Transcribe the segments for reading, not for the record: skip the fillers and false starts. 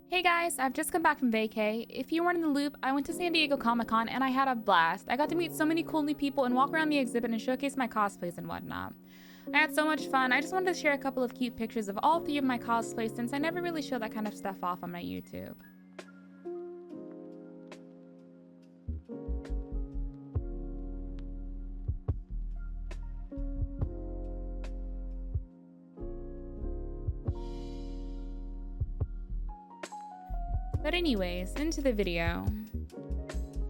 Hey guys, I've just come back from vacay. If you weren't in the loop, I went to San Diego Comic-Con and I had a blast. I got to meet so many cool new people and walk around the exhibit and showcase my cosplays and whatnot. I had so much fun. I just wanted to share a couple of cute pictures of all three of my cosplays since I never really show that kind of stuff off on my YouTube. But anyways, into the video.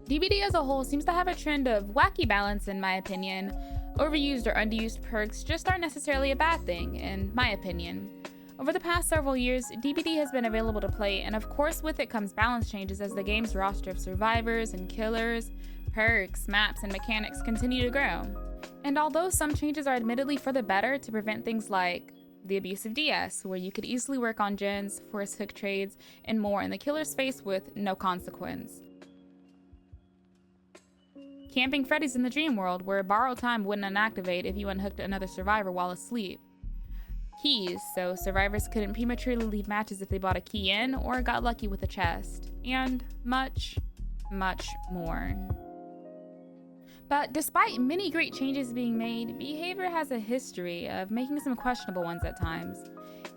DBD as a whole seems to have a trend of wacky balance in my opinion. Overused or underused perks just aren't necessarily a bad thing, in my opinion. Over the past several years, DBD has been available to play, and of course with it comes balance changes as the game's roster of survivors and killers, perks, maps, and mechanics continue to grow. And although some changes are admittedly for the better to prevent things like the abuse of DS, where you could easily work on gens, force hook trades, and more in the killer's face with no consequence. Camping Freddy's in the dream world, where borrowed time wouldn't unactivate if you unhooked another survivor while asleep. Keys, so survivors couldn't prematurely leave matches if they bought a key in or got lucky with a chest. And much, much more. But despite many great changes being made, behavior has a history of making some questionable ones at times.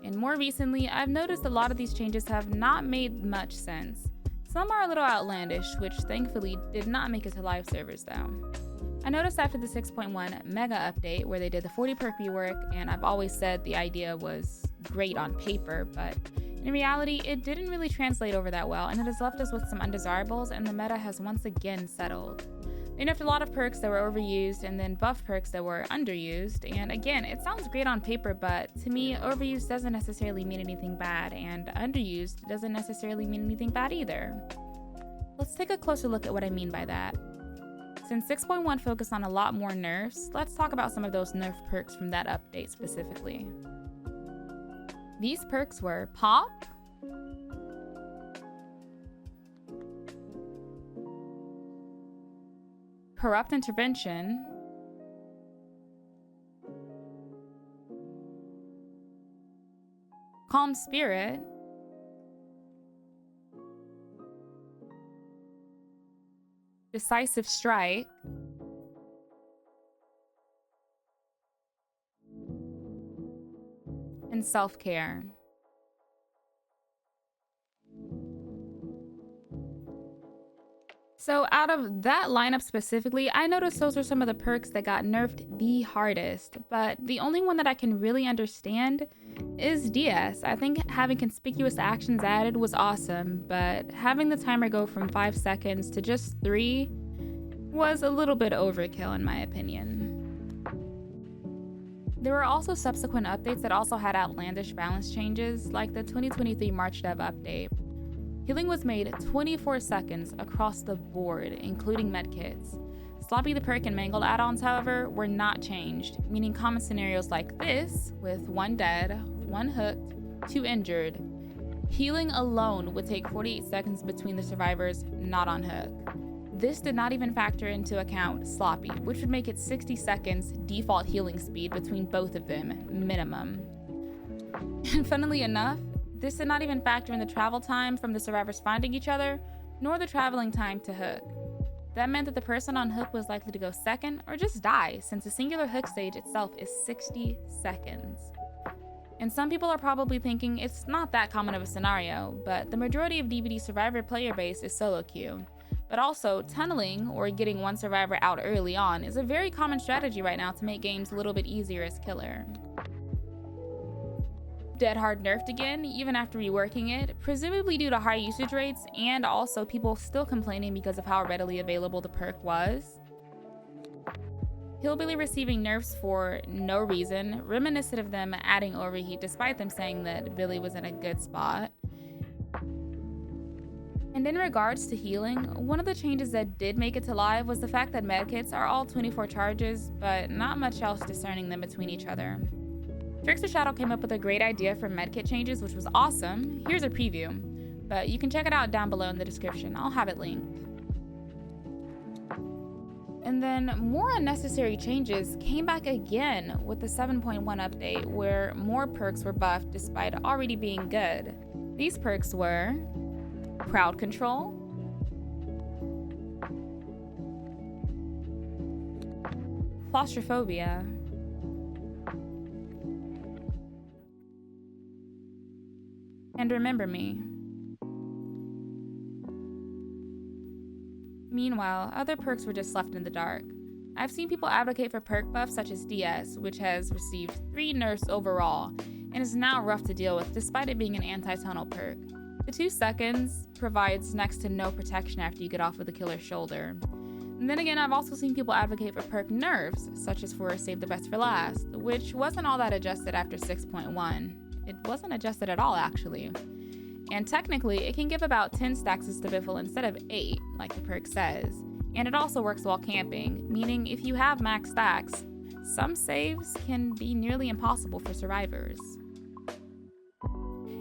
And more recently, I've noticed a lot of these changes have not made much sense. Some are a little outlandish, which thankfully did not make it to live servers though. I noticed after the 6.1 mega update where they did the 40 perk rework, and I've always said the idea was great on paper, but in reality, it didn't really translate over that well, and it has left us with some undesirables, and the meta has once again settled. They nerfed a lot of perks that were overused and then buffed perks that were underused, and again, it sounds great on paper, but to me, overused doesn't necessarily mean anything bad, and underused doesn't necessarily mean anything bad either. Let's take a closer look at what I mean by that. Since 6.1 focused on a lot more nerfs, let's talk about some of those nerf perks from that update specifically. These perks were Pop, Corrupt Intervention, Calm Spirit, Decisive Strike, and Self-Care. So out of that lineup specifically, I noticed those are some of the perks that got nerfed the hardest, but the only one that I can really understand is DS. I think having conspicuous actions added was awesome, but having the timer go from 5 seconds to just 3 was a little bit overkill in my opinion. There were also subsequent updates that also had outlandish balance changes, like the 2023 March Dev update. Healing was made 24 seconds across the board, including medkits. Sloppy the Perk and Mangled add-ons, however, were not changed, meaning common scenarios like this, with 1 dead, 1 hooked, 2 injured, healing alone would take 48 seconds between the survivors not on hook. This did not even factor into account Sloppy, which would make it 60 seconds default healing speed between both of them, minimum. And funnily enough, this did not even factor in the travel time from the survivors finding each other, nor the traveling time to hook. That meant that the person on hook was likely to go second or just die, since the singular hook stage itself is 60 seconds. And some people are probably thinking it's not that common of a scenario, but the majority of DBD survivor player base is solo queue. But also, tunneling, or getting one survivor out early on, is a very common strategy right now to make games a little bit easier as killer. Dead Hard nerfed again, even after reworking it, presumably due to high usage rates and also people still complaining because of how readily available the perk was. Hillbilly receiving nerfs for no reason, reminiscent of them adding overheat despite them saying that Billy was in a good spot. And in regards to healing, one of the changes that did make it to live was the fact that medkits are all 24 charges, but not much else discerning them between each other. Trickster Shadow came up with a great idea for medkit changes, which was awesome. Here's a preview, but you can check it out down below in the description. I'll have it linked. And then more unnecessary changes came back again with the 7.1 update, where more perks were buffed despite already being good. These perks were crowd control, claustrophobia, and remember me. Meanwhile, other perks were just left in the dark. I've seen people advocate for perk buffs such as DS, which has received 3 nerfs overall, and is now rough to deal with despite it being an anti-tunnel perk. The 2 seconds provides next to no protection after you get off of the killer's shoulder. And then again, I've also seen people advocate for perk nerfs, such as for Save the Best for Last, which wasn't all that adjusted after 6.1. It wasn't adjusted at all, actually. And technically, it can give about 10 stacks of Stabiffle instead of 8, like the perk says. And it also works while camping, meaning if you have max stacks, some saves can be nearly impossible for survivors.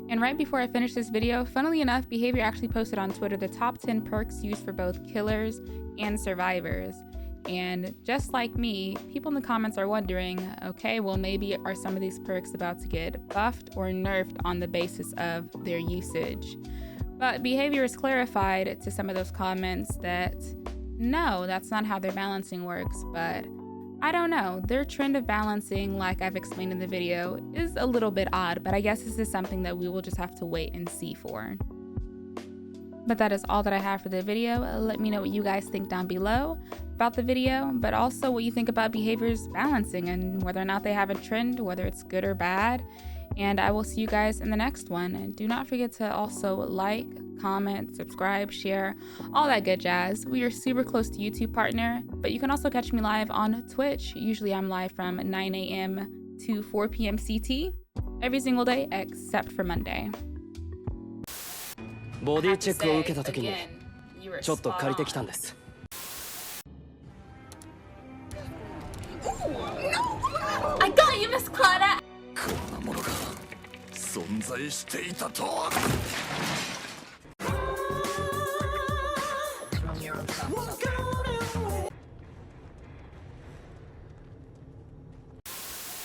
And right before I finish this video, funnily enough, Behavior actually posted on Twitter the top 10 perks used for both killers and survivors. And just like me, people in the comments are wondering, okay, well maybe are some of these perks about to get buffed or nerfed on the basis of their usage? But Behavior has clarified to some of those comments that no, that's not how their balancing works, but I don't know. Their trend of balancing, like I've explained in the video, is a little bit odd, but I guess this is something that we will just have to wait and see for. But that is all that I have for the video. Let me know what you guys think down below about the video, but also what you think about Behavior's balancing and whether or not they have a trend, whether it's good or bad. And I will see you guys in the next one. And do not forget to also like, comment, subscribe, share, all that good jazz. We are super close to YouTube partner, but you can also catch me live on Twitch. Usually I'm live from 9 a.m. to 4 p.m. CT every single day except for Monday. ボディチェックを受けた時にちょっと借りてきたんです。I got you, Miss Claudette! こんなものが存在していたとは。